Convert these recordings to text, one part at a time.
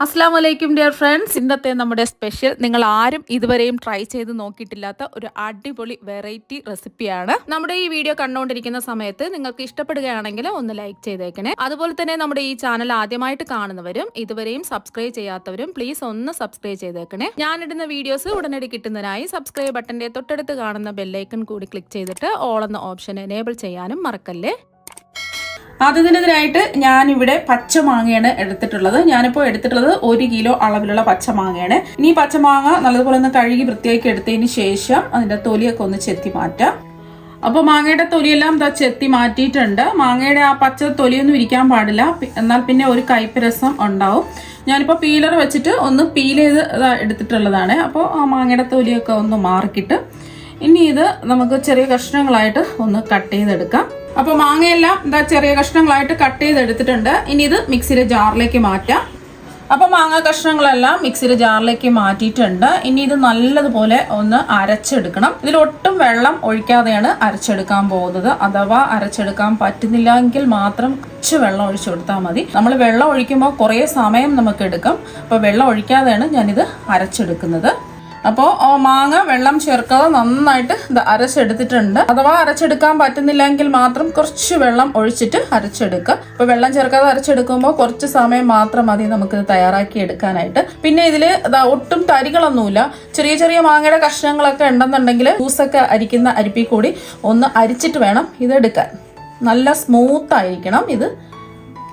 അസ്സലാമു അലൈക്കും dear friends. ഇന്നത്തെ നമ്മുടെ സ്പെഷ്യൽ നിങ്ങൾ ആരും ഇതുവരെയും ട്രൈ ചെയ്ത് നോക്കിയിട്ടില്ലാത്ത ഒരു അടിപൊളി വെറൈറ്റി റെസിപ്പിയാണ്. നമ്മുടെ ഈ വീഡിയോ കണ്ടുകൊണ്ടിരിക്കുന്ന സമയത്ത് നിങ്ങൾക്ക് ഇഷ്ടപ്പെടുകയാണെങ്കിൽ ഒന്ന് ലൈക്ക് ചെയ്തേക്കണേ. അതുപോലെ തന്നെ നമ്മുടെ ഈ ചാനൽ ആദ്യമായിട്ട് കാണുന്നവരും ഇതുവരെയും സബ്സ്ക്രൈബ് ചെയ്യാത്തവരും പ്ലീസ് ഒന്ന് സബ്സ്ക്രൈബ് ചെയ്തേക്കണേ. ഞാനിടുന്ന വീഡിയോസ് ഉടനടി കിട്ടുന്നതിനായി സബ്സ്ക്രൈബ് ബട്ടന്റെ തൊട്ടടുത്ത് കാണുന്ന ബെല്ലൈക്കൺ കൂടി ക്ലിക്ക് ചെയ്തിട്ട് ഓൾ എന്ന ഓപ്ഷൻ എനേബിൾ ചെയ്യാനും മറക്കല്ലേ. അതിനായിട്ട് ഞാനിവിടെ പച്ചമാങ്ങയാണ് എടുത്തിട്ടുള്ളത്. ഞാനിപ്പോൾ എടുത്തിട്ടുള്ളത് 1 കിലോ അളവിലുള്ള പച്ചമാങ്ങയാണ്. ഇനി പച്ചമാങ്ങ നല്ലതുപോലെ ഒന്ന് കഴുകി വൃത്തിയാക്കി എടുത്തതിന് ശേഷം അതിന്റെ തൊലിയൊക്കെ ഒന്ന് ചെത്തി മാറ്റാം. അപ്പൊ മാങ്ങയുടെ തൊലിയെല്ലാം ചെത്തി മാറ്റിയിട്ടുണ്ട്. മാങ്ങയുടെ ആ പച്ച തൊലിയൊന്നും ഇരിക്കാൻ പാടില്ല, എന്നാൽ പിന്നെ ഒരു കയ്പ്പ് രസം ഉണ്ടാവും. ഞാനിപ്പോൾ പീലർ വെച്ചിട്ട് ഒന്ന് പീൽ ചെയ്ത് എടുത്തിട്ടുള്ളതാണ്. അപ്പോൾ ആ മാങ്ങയുടെ തൊലിയൊക്കെ ഒന്ന് മാറിക്കിട്ട് ഇനി ഇത് നമുക്ക് ചെറിയ കഷ്ണങ്ങളായിട്ട് ഒന്ന് കട്ട് ചെയ്തെടുക്കാം. അപ്പൊ മാങ്ങയെല്ലാം ചെറിയ കഷ്ണങ്ങളായിട്ട് കട്ട് ചെയ്തെടുത്തിട്ടുണ്ട്. ഇനി ഇത് മിക്സിയുടെ ജാറിലേക്ക് മാറ്റാം. അപ്പൊ മാങ്ങ കഷ്ണങ്ങളെല്ലാം മിക്സിയുടെ ജാറിലേക്ക് മാറ്റിയിട്ടുണ്ട്. ഇനി ഇത് നല്ലതുപോലെ ഒന്ന് അരച്ചെടുക്കണം. ഇതിൽ ഒട്ടും വെള്ളം ഒഴിക്കാതെയാണ് അരച്ചെടുക്കാൻ പോകുന്നത്. അഥവാ അരച്ചെടുക്കാൻ പറ്റുന്നില്ലെങ്കിൽ മാത്രം കുറച്ച് വെള്ളം ഒഴിച്ചു കൊടുത്താൽ മതി. നമ്മൾ വെള്ളം ഒഴിക്കുമ്പോൾ കുറേ സമയം നമുക്ക് എടുക്കും. അപ്പൊ വെള്ളം ഒഴിക്കാതെയാണ് ഞാനിത് അരച്ചെടുക്കുന്നത്. അപ്പോൾ മാങ്ങ വെള്ളം ചേർക്കാതെ നന്നായിട്ട് അരച്ചെടുത്തിട്ടുണ്ട്. അഥവാ അരച്ചെടുക്കാൻ പറ്റുന്നില്ലെങ്കിൽ മാത്രം കുറച്ച് വെള്ളം ഒഴിച്ചിട്ട് അരച്ചെടുക്കുക. അപ്പോൾ വെള്ളം ചേർക്കാതെ അരച്ചെടുക്കുമ്പോൾ കുറച്ച് സമയം മാത്രം മതി നമുക്കിത് തയ്യാറാക്കി എടുക്കാനായിട്ട്. പിന്നെ ഇതിൽ ഒട്ടും തരികളൊന്നുമില്ല. ചെറിയ ചെറിയ മാങ്ങയുടെ കഷ്ണങ്ങളൊക്കെ ഉണ്ടെന്നുണ്ടെങ്കിൽ ജ്യൂസൊക്കെ അരിക്കുന്ന അരിപ്പിൽ കൂടി ഒന്ന് അരിച്ചിട്ട് വേണം ഇതെടുക്കാൻ. നല്ല സ്മൂത്ത് ആയിരിക്കണം ഇത്.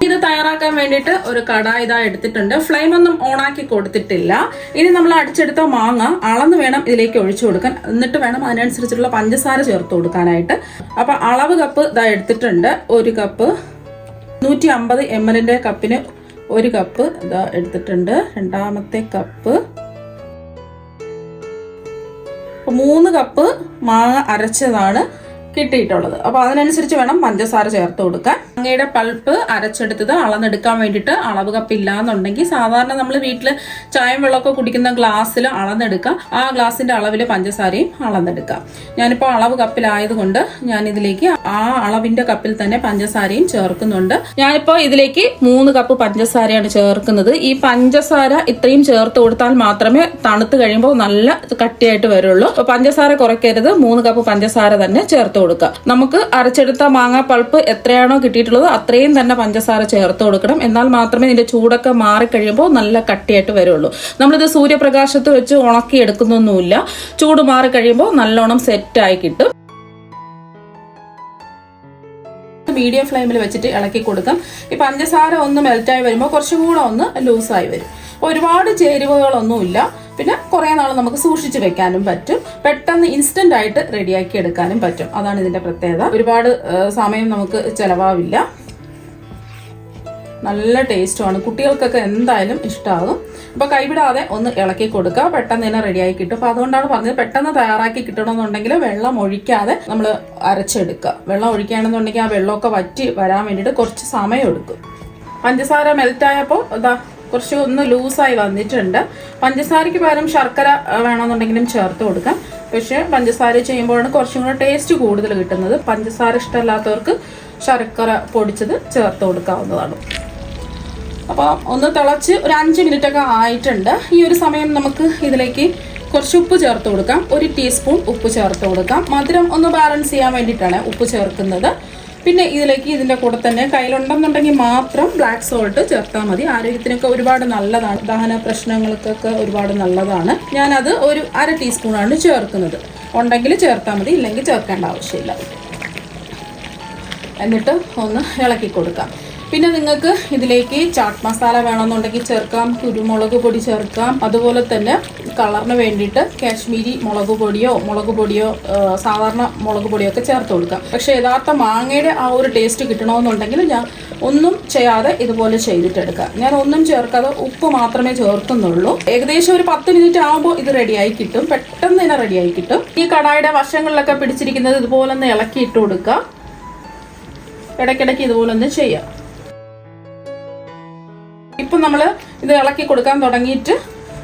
ഇത് തയ്യാറാക്കാൻ വേണ്ടിയിട്ട് ഒരു കടായി എടുത്തിട്ടുണ്ട്. ഫ്ലെയിം ഒന്നും ഓണാക്കി കൊടുത്തിട്ടില്ല. ഇനി നമ്മൾ അടിച്ചെടുത്ത മാങ്ങ അളന്ന് വേണം ഇതിലേക്ക് ഒഴിച്ചു കൊടുക്കാൻ. എന്നിട്ട് വേണം അതിനനുസരിച്ചുള്ള പഞ്ചസാര ചേർത്ത് കൊടുക്കാനായിട്ട്. അപ്പൊ അളവ് കപ്പ് എടുത്തിട്ടുണ്ട്. 1 കപ്പ് 150 ml കപ്പിന് 1 കപ്പ് എടുത്തിട്ടുണ്ട്. രണ്ടാമത്തെ കപ്പ് 3 കപ്പ് മാങ്ങ അരച്ചതാണ് കിട്ടിയിട്ടുള്ളത്. അപ്പൊ അതിനനുസരിച്ച് വേണം പഞ്ചസാര ചേർത്ത് കൊടുക്കാൻ. മാങ്ങയുടെ പൾപ്പ് അരച്ചെടുത്തത് അളന്നെടുക്കാൻ വേണ്ടിയിട്ട് അളവ് കപ്പ് ഇല്ലാന്നുണ്ടെങ്കിൽ സാധാരണ നമ്മൾ വീട്ടിൽ ചായയും വെള്ളമൊക്കെ കുടിക്കുന്ന ഗ്ലാസ്സിൽ അളന്നെടുക്കാം. ആ ഗ്ലാസിന്റെ അളവിൽ പഞ്ചസാരയും അളന്നെടുക്കാം. ഞാനിപ്പോൾ അളവ് കപ്പിലായതുകൊണ്ട് ഞാൻ ഇതിലേക്ക് ആ അളവിന്റെ കപ്പിൽ തന്നെ പഞ്ചസാരയും ചേർക്കുന്നുണ്ട്. ഞാനിപ്പോൾ ഇതിലേക്ക് 3 കപ്പ് പഞ്ചസാരയാണ് ചേർക്കുന്നത്. ഈ പഞ്ചസാര ഇത്രയും ചേർത്ത് കൊടുത്താൽ മാത്രമേ തണുത്ത് കഴിയുമ്പോൾ നല്ല കട്ടിയായിട്ട് വരുള്ളൂ. അപ്പൊ പഞ്ചസാര കുറയ്ക്കരുത്. 3 കപ്പ് പഞ്ചസാര തന്നെ ചേർത്ത് കൊടുക്കുക. നമുക്ക് അരച്ചെടുത്ത മാങ്ങ പൾപ്പ് എത്രയാണോ കിട്ടിയിട്ടുള്ളത് അത്രയും തന്നെ പഞ്ചസാര ചേർത്ത് കൊടുക്കണം. എന്നാൽ മാത്രമേ ഇതിന്റെ ചൂടൊക്കെ മാറിക്കഴിയുമ്പോൾ നല്ല കട്ടിയായിട്ട് വരുള്ളൂ. നമ്മളിത് സൂര്യപ്രകാശത്ത് വെച്ച് ഉണക്കി എടുക്കുന്നൊന്നുമില്ല. ചൂട് മാറിക്കഴിയുമ്പോൾ നല്ലോണം സെറ്റായി കിട്ടും. മീഡിയം ഫ്ലെയിമിൽ വെച്ചിട്ട് ഇളക്കി കൊടുക്കാം. ഈ പഞ്ചസാര ഒന്ന് മെൽറ്റായി വരുമ്പോൾ കുറച്ചും കൂടെ ഒന്ന് ലൂസായി വരും. ഒരുപാട് ചേരുവകളൊന്നുമില്ല. പിന്നെ കുറേ നാൾ നമുക്ക് സൂക്ഷിച്ച് വെക്കാനും പറ്റും. പെട്ടെന്ന് ഇൻസ്റ്റന്റ് ആയിട്ട് റെഡിയാക്കി എടുക്കാനും പറ്റും. അതാണ് ഇതിന്റെ പ്രത്യേകത. ഒരുപാട് സമയം നമുക്ക് ചെലവാവില്ല. നല്ല ടേസ്റ്റുമാണ്. കുട്ടികൾക്കൊക്കെ എന്തായാലും ഇഷ്ടമാകും. അപ്പൊ കൈവിടാതെ ഒന്ന് ഇളക്കി കൊടുക്കുക. പെട്ടെന്ന് തന്നെ റെഡിയാക്കി കിട്ടും. അപ്പൊ അതുകൊണ്ടാണ് പറഞ്ഞത് പെട്ടെന്ന് തയ്യാറാക്കി കിട്ടണമെന്നുണ്ടെങ്കിൽ വെള്ളം ഒഴിക്കാതെ നമ്മൾ അരച്ചെടുക്കുക. വെള്ളം ഒഴിക്കുകയാണെന്നുണ്ടെങ്കിൽ ആ വെള്ളമൊക്കെ വറ്റി വരാൻ വേണ്ടിയിട്ട് കുറച്ച് സമയം എടുക്കും. പഞ്ചസാര മെൽറ്റായപ്പോൾ കുറച്ച് ഒന്ന് ലൂസായി വന്നിട്ടുണ്ട്. പഞ്ചസാരയ്ക്ക് പകരം ശർക്കര വേണമെന്നുണ്ടെങ്കിലും ചേർത്ത് കൊടുക്കാം. പക്ഷെ പഞ്ചസാര ചെയ്യുമ്പോഴാണ് കുറച്ചും കൂടെ ടേസ്റ്റ് കൂടുതൽ കിട്ടുന്നത്. പഞ്ചസാര ഇഷ്ടമല്ലാത്തവർക്ക് ശർക്കര പൊടിച്ചത് ചേർത്ത് കൊടുക്കാവുന്നതാണ്. അപ്പോൾ ഒന്ന് തിളച്ച് ഒരു 5 മിനിറ്റൊക്കെ ആയിട്ടുണ്ട്. ഈ ഒരു സമയം നമുക്ക് ഇതിലേക്ക് കുറച്ച് ഉപ്പ് ചേർത്ത് കൊടുക്കാം. 1 ടീസ്പൂൺ ഉപ്പ് ചേർത്ത് കൊടുക്കാം. മധുരം ഒന്ന് ബാലൻസ് ചെയ്യാൻ വേണ്ടിയിട്ടാണ് ഉപ്പ് ചേർക്കുന്നത്. പിന്നെ ഇതിലേക്ക് ഇതിന്റെ കൂടെ തന്നെ കയ്യിലുണ്ടെന്നുണ്ടെങ്കിൽ മാത്രം ബ്ലാക്ക് സോൾട്ട് ചേർത്താൽ മതി. ആരോഗ്യത്തിനൊക്കെ ഒരുപാട് നല്ലതാണ്. ദഹന പ്രശ്നങ്ങൾക്കൊക്കെ ഒരുപാട് നല്ലതാണ്. ഞാനത് ഒരു 1/2 ടീസ്പൂണാണ് ചേർക്കുന്നത്. ഉണ്ടെങ്കിൽ ചേർത്താൽ മതി, ഇല്ലെങ്കിൽ ചേർക്കേണ്ട ആവശ്യമില്ല. എന്നിട്ട് ഒന്ന് ഇളക്കി കൊടുക്കാം. പിന്നെ നിങ്ങൾക്ക് ഇതിലേക്ക് ചാട്ട് മസാല വേണമെന്നുണ്ടെങ്കിൽ ചേർക്കാം, കുരുമുളക് പൊടി ചേർക്കാം. അതുപോലെ തന്നെ കളറിന് വേണ്ടിയിട്ട് കാശ്മീരി മുളക് പൊടിയോ സാധാരണ മുളക് പൊടിയോ ഒക്കെ ചേർത്ത് കൊടുക്കാം. പക്ഷേ യഥാർത്ഥ മാങ്ങയുടെ ആ ഒരു ടേസ്റ്റ് കിട്ടണമെന്നുണ്ടെങ്കിൽ ഞാൻ ഒന്നും ചെയ്യാതെ ഇതുപോലെ ചെയ്തിട്ടെടുക്കാം. ഞാൻ ഒന്നും ചേർക്കാതെ ഉപ്പ് മാത്രമേ ചേർക്കുന്നുള്ളൂ. ഏകദേശം ഒരു 10 മിനിറ്റ് ആകുമ്പോൾ ഇത് റെഡിയായി കിട്ടും. പെട്ടെന്ന് തന്നെ റെഡിയായി കിട്ടും. ഈ കടായിയുടെ വശങ്ങളിലൊക്കെ പിടിച്ചിരിക്കുന്നത് ഇതുപോലെ ഒന്ന് ഇളക്കി ഇട്ട് കൊടുക്കുക. ഇടയ്ക്കിടയ്ക്ക് ഇതുപോലെ ഒന്ന് ചെയ്യാം. ഇപ്പൊ നമ്മൾ ഇത് ഇളക്കി കൊടുക്കാൻ തുടങ്ങിയിട്ട്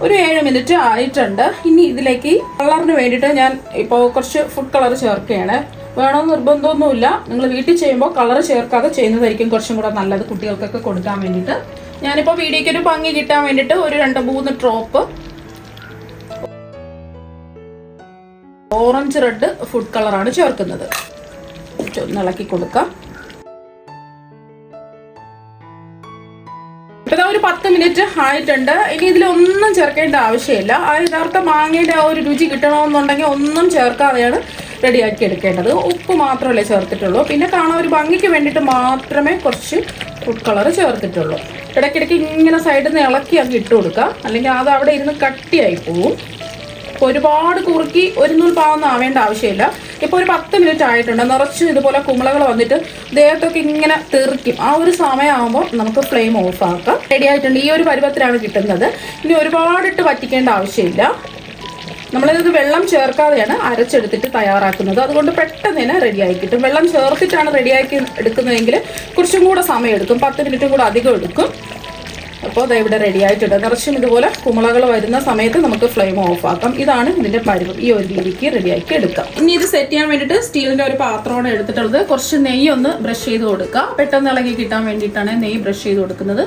ഒരു 7 മിനിറ്റ് ആയിട്ടുണ്ട്. ഇനി ഇതിലേക്ക് കളറിന് വേണ്ടിയിട്ട് ഞാൻ ഇപ്പോൾ കുറച്ച് ഫുഡ് കളർ ചേർക്കുകയാണ്. വേണമെന്ന് നിർബന്ധമൊന്നുമില്ല. നിങ്ങൾ വീട്ടിൽ ചെയ്യുമ്പോൾ കളർ ചേർക്കാതെ ചെയ്യുന്നതായിരിക്കും കുറച്ചും കൂടെ നല്ലത് കുട്ടികൾക്കൊക്കെ കൊടുക്കാൻ വേണ്ടിയിട്ട്. ഞാനിപ്പോൾ വീഡിയോയ്ക്ക് ഒരു ഭംഗി കിട്ടാൻ വേണ്ടിയിട്ട് ഒരു 2-3 ഡ്രോപ്പ് ഓറഞ്ച് റെഡ് ഫുഡ് കളറാണ് ചേർക്കുന്നത്. ഒന്ന് ഇളക്കി കൊടുക്കാം. ഇപ്പൊ ഒരു 10 മിനിറ്റ് ആയിട്ടുണ്ട്. ഇനി ഇതിലൊന്നും ചേർക്കേണ്ട ആവശ്യമില്ല. ആ യഥാർത്ഥ മാങ്ങയുടെ ആ ഒരു രുചി കിട്ടണമെന്നുണ്ടെങ്കിൽ ഒന്നും ചേർക്കാതെയാണ് റെഡിയാക്കി എടുക്കേണ്ടത്. ഉപ്പ് മാത്രമല്ലേ ചേർത്തിട്ടുള്ളൂ. പിന്നെ കാണാൻ ഒരു ഭംഗിക്ക് വേണ്ടിയിട്ട് മാത്രമേ കുറച്ച് ഫുഡ് കളർ ചേർത്തിട്ടുള്ളൂ. ഇടയ്ക്കിടയ്ക്ക് ഇങ്ങനെ സൈഡിൽ നിന്ന് ഇളക്കി അങ്ങ് ഇട്ട് കൊടുക്കുക, അല്ലെങ്കിൽ അത് അവിടെ ഇരുന്ന് കട്ടിയായി പോവും. ഒരുപാട് കുറുക്കി ഒരു നൂൽ പാവൊന്നും ആവേണ്ട ആവശ്യമില്ല. ഇപ്പോൾ ഒരു 10 മിനിറ്റ് ആയിട്ടുണ്ട്. നിറച്ചും ഇതുപോലെ കുമിളകൾ വന്നിട്ട് ദേഹത്തൊക്കെ ഇങ്ങനെ തെറിക്കും. ആ ഒരു സമയമാകുമ്പോൾ നമുക്ക് ഫ്ലെയിം ഓഫ് ആക്കാം. റെഡി ആയിട്ടുണ്ട്. ഈ ഒരു പരുവത്തിലാണ് കിട്ടുന്നത്. ഇനി ഒരുപാടിട്ട് വറ്റിക്കേണ്ട ആവശ്യമില്ല. നമ്മളിത് വെള്ളം ചേർക്കാതെയാണ് അരച്ചെടുത്തിട്ട് തയ്യാറാക്കുന്നത്. അതുകൊണ്ട് പെട്ടെന്ന് തന്നെ റെഡിയായി കിട്ടും. വെള്ളം ചേർത്തിട്ടാണ് റെഡിയാക്കി എടുക്കുന്നതെങ്കിൽ കുറച്ചും കൂടെ സമയം എടുക്കും. 10 മിനിറ്റും കൂടെ അധികം എടുക്കും. അപ്പോൾ അത് ഇവിടെ റെഡി ആയിട്ടുണ്ട്. നിറച്ചും ഇതുപോലെ കുമിളകൾ വരുന്ന സമയത്ത് നമുക്ക് ഫ്ലെയിം ഓഫ് ആക്കാം. ഇതാണ് ഇതിൻ്റെ പരുവം. ഈ ഒരു രീതിക്ക് റെഡിയാക്കി എടുക്കാം. ഇനി ഇത് സെറ്റ് ചെയ്യാൻ വേണ്ടിയിട്ട് സ്റ്റീലിൻ്റെ ഒരു പാത്രമാണ് എടുത്തിട്ടുള്ളത്. കുറച്ച് നെയ്യ് ഒന്ന് ബ്രഷ് ചെയ്ത് കൊടുക്കുക. പെട്ടെന്ന് ഇളകി കിട്ടാൻ വേണ്ടിയിട്ടാണ് നെയ്യ് ബ്രഷ് ചെയ്ത് കൊടുക്കുന്നത്.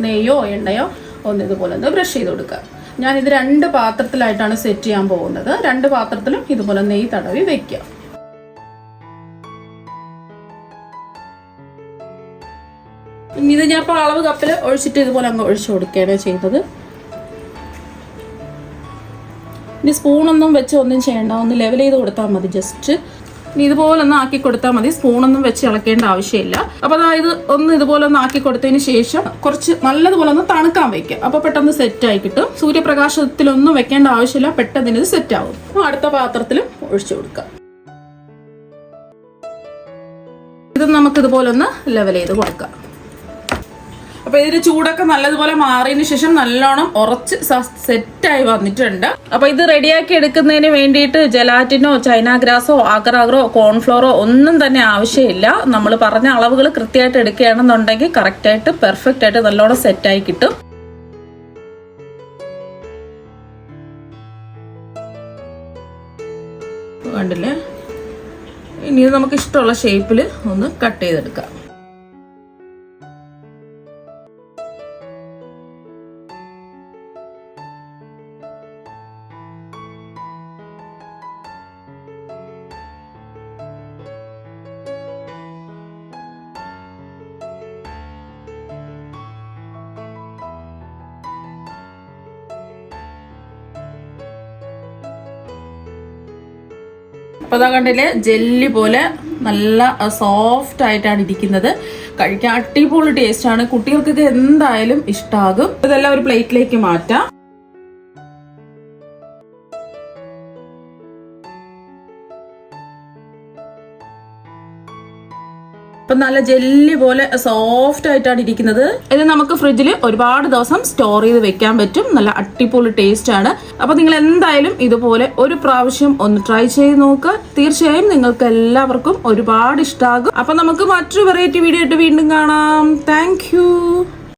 നെയ്യോ എണ്ണയോ ഒന്ന് ഇതുപോലെ ഒന്ന് ബ്രഷ് ചെയ്ത് കൊടുക്കുക. ഞാനിത് 2 പാത്രത്തിലായിട്ടാണ് സെറ്റ് ചെയ്യാൻ പോകുന്നത്. 2 പാത്രത്തിലും ഇതുപോലെ നെയ്യ് തടവി വെക്കുക. ഇത് ഞാൻ ഇപ്പോൾ അളവ് കപ്പിൽ ഒഴിച്ചിട്ട് ഇതുപോലെ അങ്ങ് ഒഴിച്ചു കൊടുക്കുകയാണ് ചെയ്യുന്നത്. ഇനി സ്പൂണൊന്നും വെച്ച് ഒന്നും ചെയ്യേണ്ട, ഒന്ന് ലെവൽ ചെയ്ത് കൊടുത്താൽ മതി. ജസ്റ്റ് ഇനി ഇതുപോലെ ഒന്ന് ആക്കി കൊടുത്താൽ മതി. സ്പൂണൊന്നും വെച്ച് ഇളക്കേണ്ട ആവശ്യമില്ല. അപ്പോൾ അതായത് ഒന്ന് ഇതുപോലെ ഒന്ന് ആക്കി കൊടുത്തതിന് ശേഷം കുറച്ച് നല്ലതുപോലെ ഒന്ന് തണുക്കാൻ വയ്ക്കുക. അപ്പോൾ പെട്ടെന്ന് സെറ്റായി കിട്ടും. സൂര്യപ്രകാശത്തിലൊന്നും വെക്കേണ്ട ആവശ്യമില്ല. പെട്ടെന്ന് ഇത് സെറ്റാവും. അപ്പോൾ അടുത്ത പാത്രത്തിലും ഒഴിച്ചു കൊടുക്കുക. ഇത് നമുക്ക് ഇതുപോലെ ഒന്ന് ലെവൽ ചെയ്ത് കൊടുക്കാം. അപ്പോൾ ഇതിന് ചൂടൊക്കെ നല്ലതുപോലെ മാറിയതിന് ശേഷം നല്ലോണം ഉറച്ച് സെറ്റായി വന്നിട്ടുണ്ട്. അപ്പോൾ ഇത് റെഡിയാക്കി എടുക്കുന്നതിന് വേണ്ടിയിട്ട് ജലാറ്റിനോ ചൈന ഗ്രാസോ അഗറാഗ്രോ കോൺഫ്ലോറോ ഒന്നും തന്നെ ആവശ്യമില്ല. നമ്മൾ പറഞ്ഞ അളവുകൾ കൃത്യമായിട്ട് എടുക്കുകയാണെന്നുണ്ടെങ്കിൽ കറക്റ്റായിട്ട് പെർഫെക്റ്റ് ആയിട്ട് നല്ലോണം സെറ്റായി കിട്ടും. കണ്ടില്ലേ? ഇനി ഇത് നമുക്ക് ഇഷ്ടമുള്ള ഷേപ്പിൽ ഒന്ന് കട്ട് ചെയ്തെടുക്കാം. അപ്പോൾ അതാ കണ്ടില്ലേ, ജെല്ലി പോലെ നല്ല സോഫ്റ്റ് ആയിട്ടാണ് ഇരിക്കുന്നത്. കഴിക്കാൻ അടിപൊളി ടേസ്റ്റാണ്. കുട്ടികൾക്കൊക്കെ എന്തായാലും ഇഷ്ടമാകും. ഇതെല്ലാം ഒരു പ്ലേറ്റിലേക്ക് മാറ്റാം. ഇപ്പം നല്ല ജെല്ലി പോലെ സോഫ്റ്റ് ആയിട്ടാണ് ഇരിക്കുന്നത്. ഇത് നമുക്ക് ഫ്രിഡ്ജിൽ ഒരുപാട് ദിവസം സ്റ്റോർ ചെയ്ത് വെക്കാൻ പറ്റും. നല്ല അടിപൊളി ടേസ്റ്റ് ആണ്. അപ്പൊ നിങ്ങൾ എന്തായാലും ഇതുപോലെ ഒരു പ്രാവശ്യം ഒന്ന് ട്രൈ ചെയ്ത് നോക്കുക. തീർച്ചയായും നിങ്ങൾക്ക് എല്ലാവർക്കും ഒരുപാട് ഇഷ്ടമാകും. അപ്പൊ നമുക്ക് മറ്റൊരു വെറൈറ്റി വീഡിയോ ആയിട്ട് വീണ്ടും കാണാം. താങ്ക്